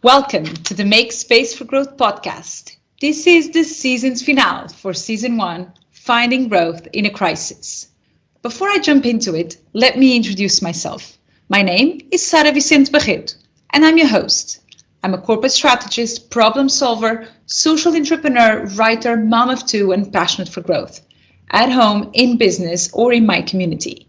Welcome to the Make Space for Growth podcast. This is the season's finale for Season 1, Finding Growth in a Crisis. Before I jump into it, let me introduce myself. My name is Sara Vicente Barreto, and I'm your host. I'm a corporate strategist, problem solver, social entrepreneur, writer, mom of two, and passionate for growth, at home, in business, or in my community.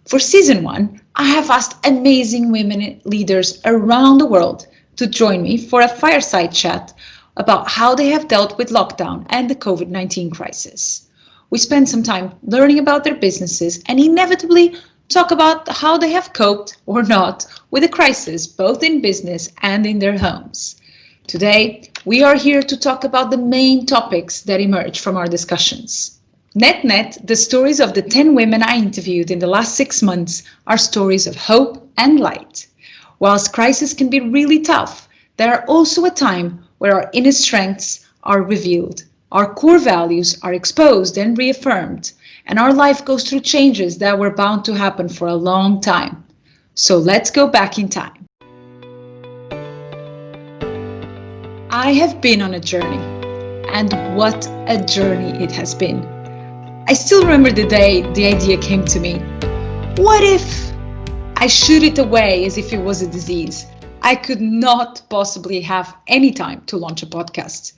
For Season 1, I have asked amazing women leaders around the world to join me for a fireside chat about how they have dealt with lockdown and the COVID-19 crisis. We spend some time learning about their businesses and inevitably talk about how they have coped or not with the crisis, both in business and in their homes. Today, we are here to talk about the main topics that emerge from our discussions. Net, the stories of the 10 women I interviewed in the last 6 months are stories of hope and light. Whilst crisis can be really tough, there are also a time where our inner strengths are revealed, our core values are exposed and reaffirmed, and our life goes through changes that were bound to happen for a long time. So let's go back in time. I have been on a journey, and what a journey it has been. I still remember the day the idea came to me. What if I shoot it away as if it was a disease? I could not possibly have any time to launch a podcast.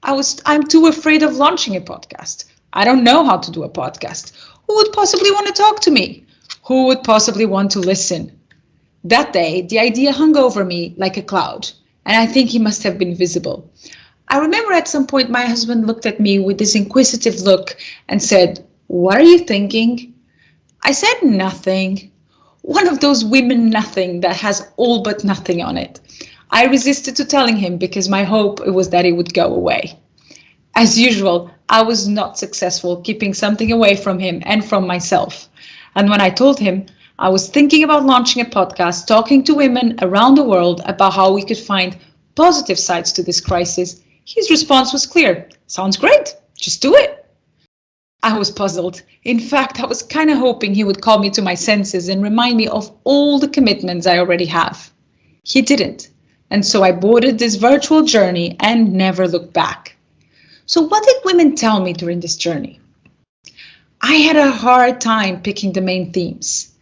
I'm too afraid of launching a podcast. I don't know how to do a podcast. Who would possibly want to talk to me? Who would possibly want to listen? That day, the idea hung over me like a cloud, and I think he must have been visible. I remember at some point my husband looked at me with this inquisitive look and said, "What are you thinking?" I said, "Nothing." One of those women nothing that has all but nothing on it. I resisted to telling him because my hope was that it would go away. As usual, I was not successful keeping something away from him and from myself. And when I told him I was thinking about launching a podcast, talking to women around the world about how we could find positive sides to this crisis, his response was clear. "Sounds great, just do it." I was puzzled. In fact, I was kind of hoping he would call me to my senses and remind me of all the commitments I already have. He didn't. And so I boarded this virtual journey and never looked back. So what did women tell me during this journey? I had a hard time picking the main themes.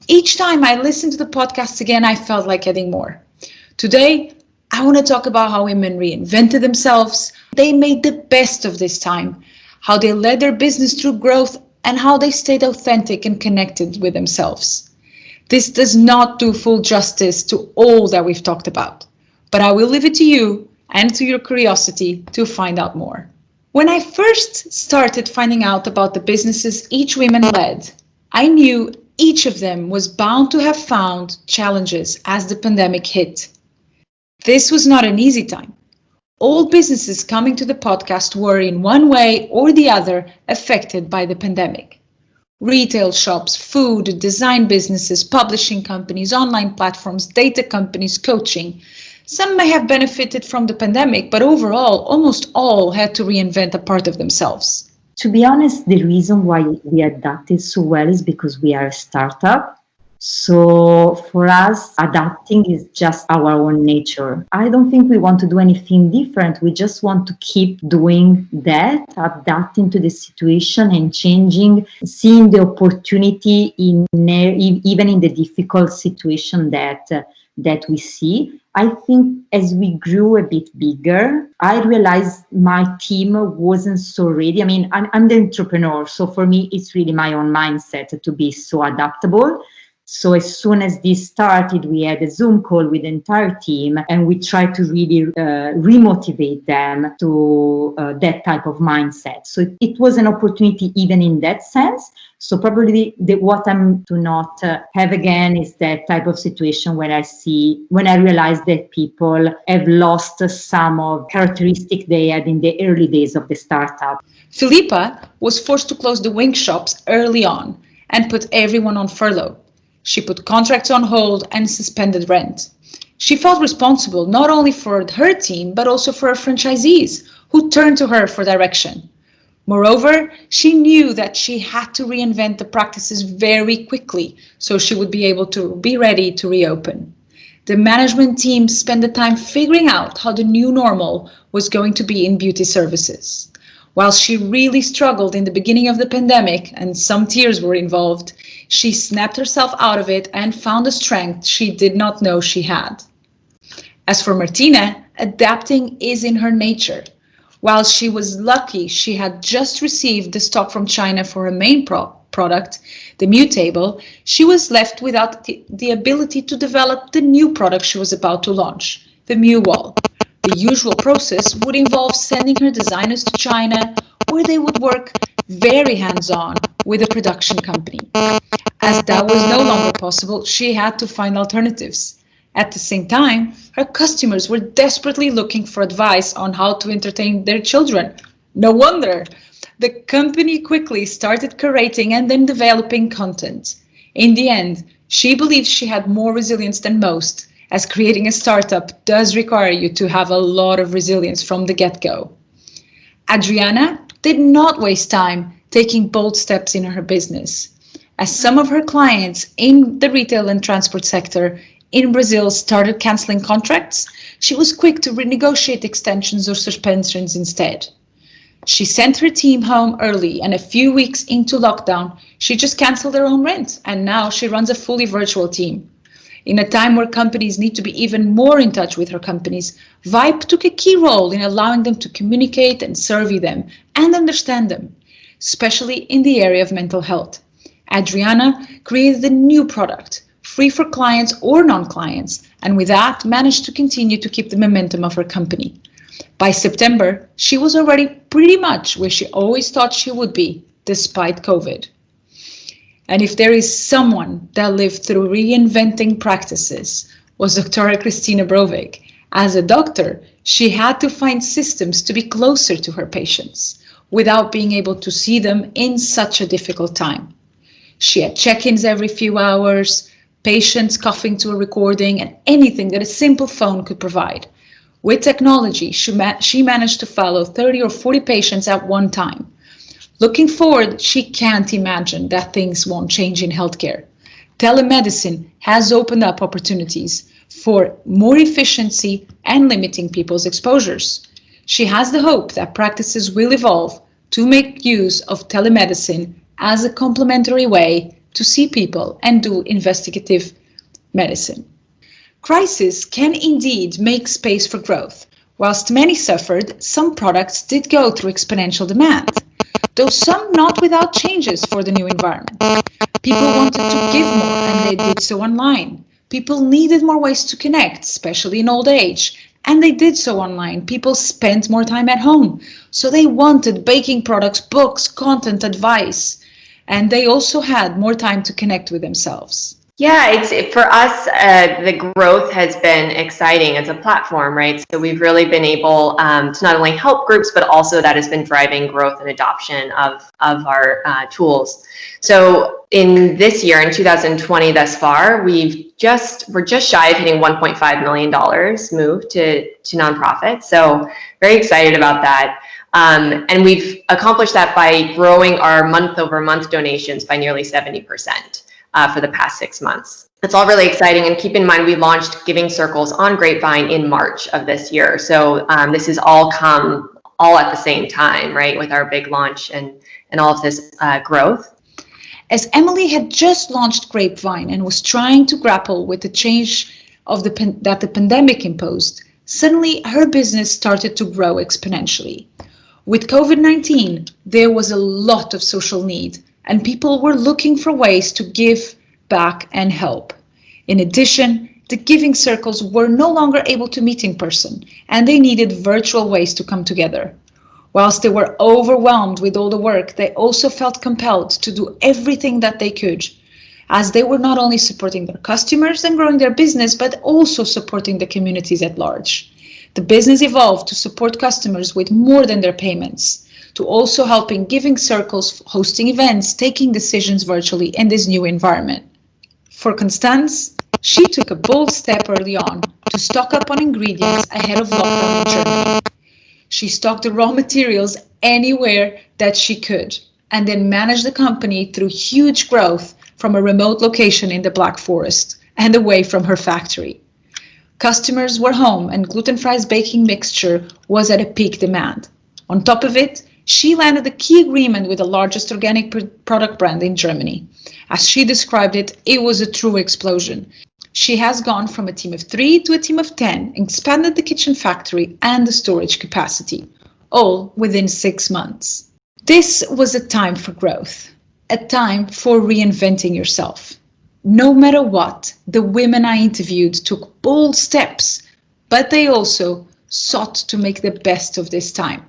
Each time I listened to the podcast again, I felt like adding more. Today, I want to talk about how women reinvented themselves. They made the best of this time, how they led their business through growth, and how they stayed authentic and connected with themselves. This does not do full justice to all that we've talked about, but I will leave it to you and to your curiosity to find out more. When I first started finding out about the businesses each woman led, I knew each of them was bound to have found challenges as the pandemic hit. This was not an easy time. All businesses coming to the podcast were in one way or the other affected by the pandemic. Retail shops, food, design businesses, publishing companies, online platforms, data companies, coaching. Some may have benefited from the pandemic, but overall, almost all had to reinvent a part of themselves. To be honest, the reason why we adapted so well is because we are a startup. So for us, adapting is just our own nature. I don't think we want to do anything different. We just want to keep doing that, adapting to the situation and changing, seeing the opportunity even in the difficult situation that we see. I think as we grew a bit bigger, I realized my team wasn't so ready. I mean, I'm the entrepreneur, so for me, it's really my own mindset to be so adaptable. So as soon as this started, we had a Zoom call with the entire team, and we tried to really remotivate them to that type of mindset. So it was an opportunity even in that sense. So probably what I'm to not have again is that type of situation when I realize that people have lost some of characteristics they had in the early days of the startup. Filipa was forced to close the wing shops early on and put everyone on furlough. She put contracts on hold and suspended rent. She felt responsible not only for her team, but also for her franchisees, who turned to her for direction. Moreover, she knew that she had to reinvent the practices very quickly so she would be able to be ready to reopen. The management team spent the time figuring out how the new normal was going to be in beauty services. While she really struggled in the beginning of the pandemic and some tears were involved, she snapped herself out of it and found a strength she did not know she had. As for Martina, adapting is in her nature. While she was lucky she had just received the stock from China for her main product, the Mutable, she was left without the ability to develop the new product she was about to launch, the Wall. The usual process would involve sending her designers to China, where they would work very hands-on with a production company. As that was no longer possible, she had to find alternatives. At the same time, her customers were desperately looking for advice on how to entertain their children. No wonder! The company quickly started curating and then developing content. In the end, she believes she had more resilience than most, as creating a startup does require you to have a lot of resilience from the get-go. Adriana did not waste time taking bold steps in her business. As some of her clients in the retail and transport sector in Brazil started canceling contracts, she was quick to renegotiate extensions or suspensions instead. She sent her team home early, and a few weeks into lockdown, she just canceled her own rent, and now she runs a fully virtual team. In a time where companies need to be even more in touch with her companies, Vibe took a key role in allowing them to communicate and survey them and understand them, especially in the area of mental health. Adriana created a new product, free for clients or non-clients, and with that managed to continue to keep the momentum of her company. By September, she was already pretty much where she always thought she would be, despite COVID. And if there is someone that lived through reinventing practices, was Dr. Christina Brovik. As a doctor, she had to find systems to be closer to her patients, without being able to see them in such a difficult time. She had check-ins every few hours, patients coughing to a recording, and anything that a simple phone could provide. With technology, she managed to follow 30 or 40 patients at one time. Looking forward, she can't imagine that things won't change in healthcare. Telemedicine has opened up opportunities for more efficiency and limiting people's exposures. She has the hope that practices will evolve to make use of telemedicine as a complementary way to see people and do investigative medicine. Crisis can indeed make space for growth. Whilst many suffered, some products did go through exponential demand, though some not without changes for the new environment. People wanted to give more, and they did so online. People needed more ways to connect, especially in old age, and they did so online. People spent more time at home, so they wanted baking products, books, content, advice, and they also had more time to connect with themselves. Yeah, for us, the growth has been exciting as a platform, right? So we've really been able to not only help groups, but also that has been driving growth and adoption of our tools. So in this year, in 2020 thus far, we're just shy of hitting $1.5 million moved to nonprofits. So very excited about that. And we've accomplished that by growing our month-over-month donations by nearly 70%. For the past 6 months. It's all really exciting, and keep in mind we launched Giving Circles on Grapevine in March of this year. So this has all come all at the same time, right, with our big launch and all of this growth. As Emily had just launched Grapevine and was trying to grapple with the change of that the pandemic imposed, suddenly her business started to grow exponentially. With COVID-19, there was a lot of social need, and people were looking for ways to give back and help. In addition, the Giving Circles were no longer able to meet in person, and they needed virtual ways to come together. Whilst they were overwhelmed with all the work, they also felt compelled to do everything that they could, as they were not only supporting their customers and growing their business, but also supporting the communities at large. The business evolved to support customers with more than their payments, to also helping Giving Circles, hosting events, taking decisions virtually in this new environment. For Constance, she took a bold step early on to stock up on ingredients ahead of lockdown in Germany. She stocked the raw materials anywhere that she could, and then managed the company through huge growth from a remote location in the Black Forest and away from her factory. Customers were home and gluten-free baking mixture was at a peak demand. On top of it, she landed a key agreement with the largest organic product brand in Germany. As she described it, it was a true explosion. She has gone from a team of 3 to a team of 10, expanded the kitchen factory and the storage capacity, all within 6 months. This was a time for growth, a time for reinventing yourself. No matter what, the women I interviewed took bold steps, but they also sought to make the best of this time.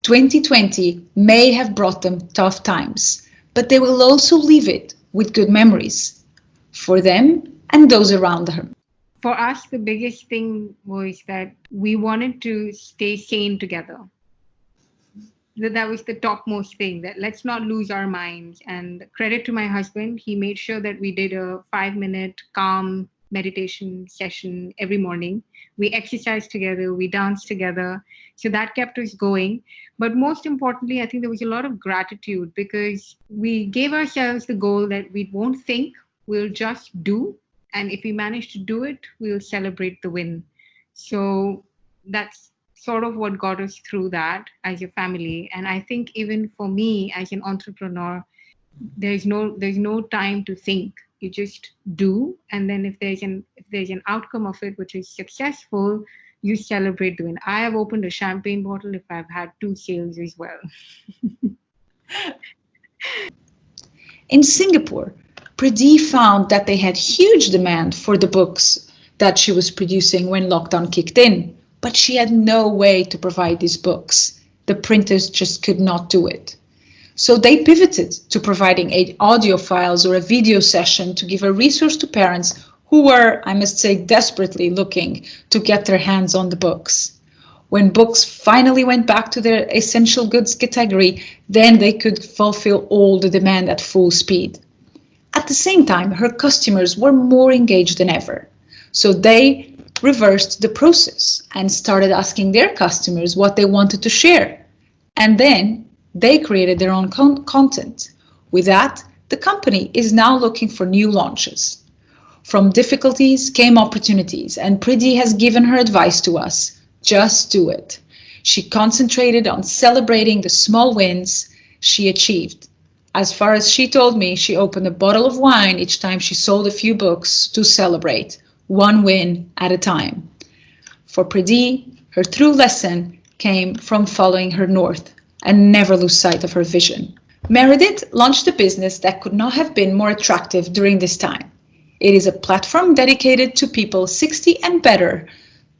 2020 may have brought them tough times, but they will also leave it with good memories for them and those around them. For us, the biggest thing was that we wanted to stay sane together. That was the topmost thing, that let's not lose our minds. And credit to my husband, he made sure that we did a 5-minute calm meditation session every morning. We exercised together, we danced together. So that kept us going. But most importantly, I think there was a lot of gratitude because we gave ourselves the goal that we won't think, we'll just do. And if we manage to do it, we'll celebrate the win. So that's sort of what got us through that as a family. And I think even for me as an entrepreneur, there's no time to think. You just do, and then if there's an outcome of it which is successful, you celebrate the win. I have opened a champagne bottle if I've had 2 sales as well. In Singapore, Pradi found that they had huge demand for the books that she was producing when lockdown kicked in, but she had no way to provide these books. The printers just could not do it. So they pivoted to providing audio files or a video session to give a resource to parents who were, I must say, desperately looking to get their hands on the books. When books finally went back to their essential goods category, then they could fulfill all the demand at full speed. At the same time, her customers were more engaged than ever. So they reversed the process and started asking their customers what they wanted to share. And then they created their own content. With that, the company is now looking for new launches. From difficulties came opportunities, and Pridi has given her advice to us. Just do it. She concentrated on celebrating the small wins she achieved. As far as she told me, she opened a bottle of wine each time she sold a few books to celebrate, one win at a time. For Pridi, her true lesson came from following her north and never lose sight of her vision. Meredith launched a business that could not have been more attractive during this time. It is a platform dedicated to people 60 and better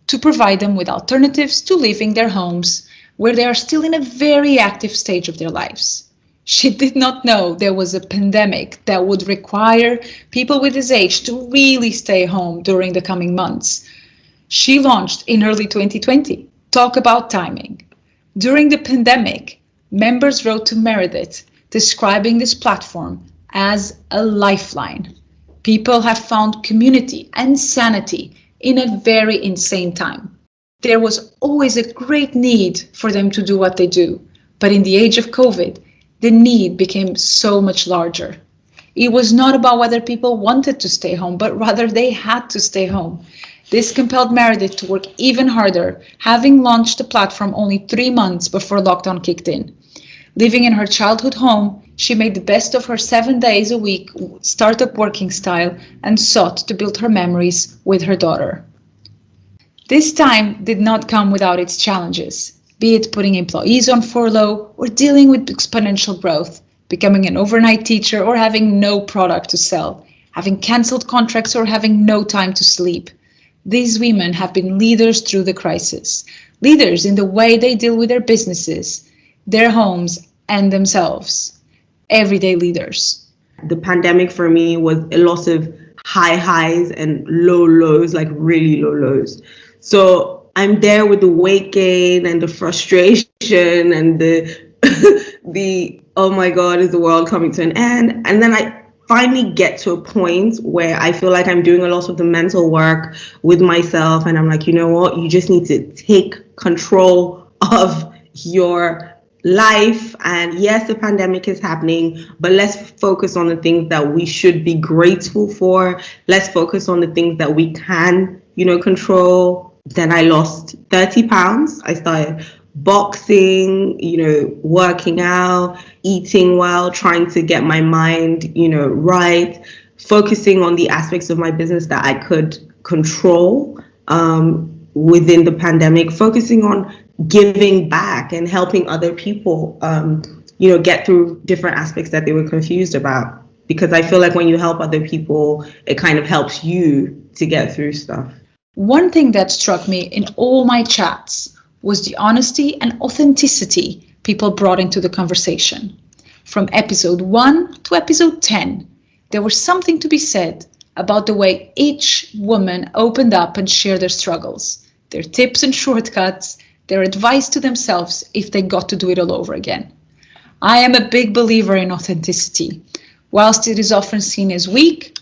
to provide them with alternatives to leaving their homes where they are still in a very active stage of their lives. She did not know there was a pandemic that would require people with this age to really stay home during the coming months. She launched in early 2020. Talk about timing. During the pandemic, members wrote to Meredith describing this platform as a lifeline. People have found community and sanity in a very insane time. There was always a great need for them to do what they do, but in the age of COVID, the need became so much larger. It was not about whether people wanted to stay home, but rather they had to stay home. This compelled Meredith to work even harder, having launched the platform only 3 months before lockdown kicked in. Living in her childhood home, she made the best of her 7 days a week startup working style and sought to build her memories with her daughter. This time did not come without its challenges, be it putting employees on furlough or dealing with exponential growth, becoming an overnight teacher or having no product to sell, having cancelled contracts or having no time to sleep. These women have been leaders through the crisis, leaders in the way they deal with their businesses, their homes, and themselves. Everyday leaders. The pandemic for me was a lot of high highs and low lows, like really low lows. So I'm there with the weight gain and the frustration and the oh my God, is the world coming to an end? And then I finally get to a point where I feel like I'm doing a lot of the mental work with myself, and I'm like, you know what, you just need to take control of your life. And yes, the pandemic is happening, but let's focus on the things that we should be grateful for. Let's focus on the things that we can control. Then I lost 30 pounds. I started boxing, working out, eating well, trying to get my mind, right, focusing on the aspects of my business that I could control within the pandemic, focusing on giving back and helping other people, get through different aspects that they were confused about. Because I feel like when you help other people, it kind of helps you to get through stuff. One thing that struck me in all my chats was the honesty and authenticity people brought into the conversation. From episode 1 to episode 10, there was something to be said about the way each woman opened up and shared their struggles, their tips and shortcuts, their advice to themselves if they got to do it all over again. I am a big believer in authenticity. Whilst it is often seen as weak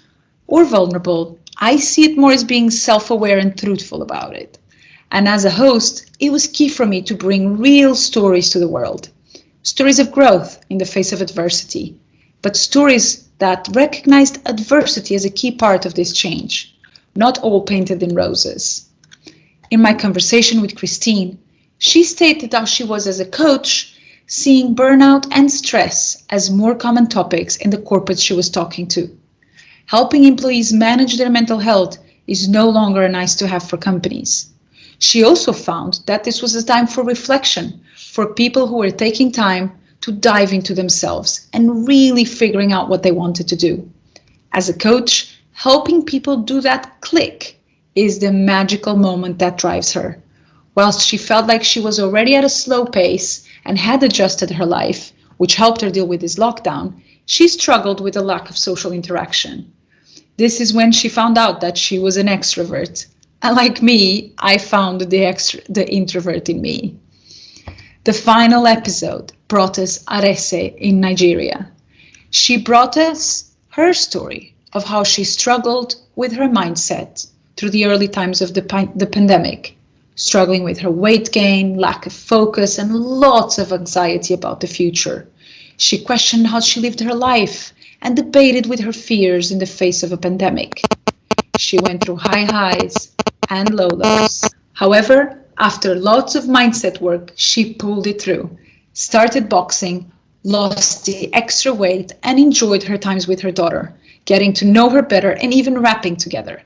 or vulnerable, I see it more as being self-aware and truthful about it. And as a host, it was key for me to bring real stories to the world. Stories of growth in the face of adversity, but stories that recognized adversity as a key part of this change, not all painted in roses. In my conversation with Christine, she stated how she was, as a coach, seeing burnout and stress as more common topics in the corporates she was talking to. Helping employees manage their mental health is no longer a nice to have for companies. She also found that this was a time for reflection for people who were taking time to dive into themselves and really figuring out what they wanted to do. As a coach, helping people do that click is the magical moment that drives her. Whilst she felt like she was already at a slow pace and had adjusted her life, which helped her deal with this lockdown, she struggled with a lack of social interaction. This is when she found out that she was an extrovert. And like me, I found the introvert in me. The final episode brought us Arese in Nigeria. She brought us her story of how she struggled with her mindset through the early times of the pandemic, struggling with her weight gain, lack of focus, and lots of anxiety about the future. She questioned how she lived her life and debated with her fears in the face of a pandemic. She went through high highs and low lows. However, after lots of mindset work, she pulled it through, started boxing, lost the extra weight, and enjoyed her times with her daughter, getting to know her better and even rapping together.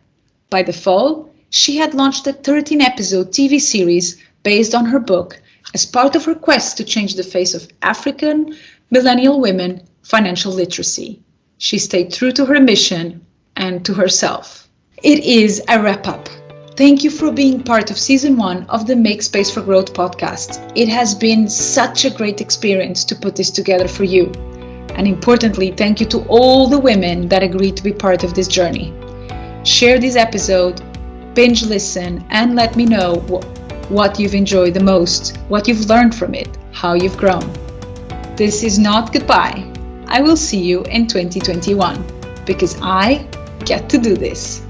By the fall, she had launched a 13-episode TV series based on her book as part of her quest to change the face of African millennial women financial literacy. She stayed true to her mission and to herself. It is a wrap-up. Thank you for being part of Season 1 of the Make Space for Growth podcast. It has been such a great experience to put this together for you. And importantly, thank you to all the women that agreed to be part of this journey. Share this episode, binge listen, and let me know what you've enjoyed the most, what you've learned from it, how you've grown. This is not goodbye. I will see you in 2021 because I get to do this.